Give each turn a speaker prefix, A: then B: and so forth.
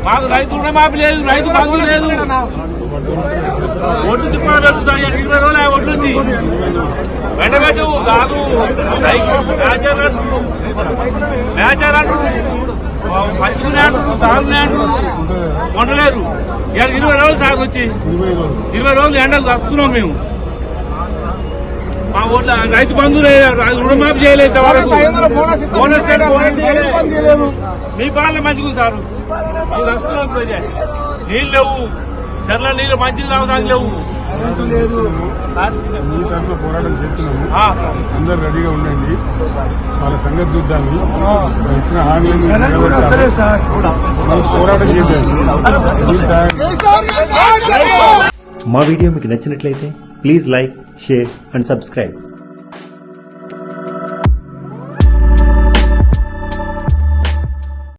A: మాకు రైతు రుణమాఫీ లేదు, రైతు బంధు లేదు. ఒడ్లు తిప్పడం 20 రోజులు ఒడ్లు వచ్చి వెంటబెట్టు కాదు మ్యాచర్ అంటారు, పచ్చిమిని అంటారు, తాగుని అంటారు, కొండలేరు. ఇవాళ 20 రోజులు సాగు వచ్చి 20 రోజులు ఎండలు వస్తున్నాం మేము. మా ఓట్ల రైతు బంధు లేదు, రుణమాఫీ చేయలేదు, మీ పాలన మంచిగా సార్. ఇది వస్తున్నాం నీళ్ళు లేవు, చెర్ల నీళ్ళు మంచిగా తాగడానికి లేవు.
B: పోరాటం చేస్తున్నాము, అందరు రెడీగా ఉండండి, వాళ్ళ సంగతి చూద్దాము. ఇచ్చిన హామీలను పోరాటం చేద్దాం.
C: మా వీడియో మీకు నచ్చినట్లయితే please like, share and subscribe.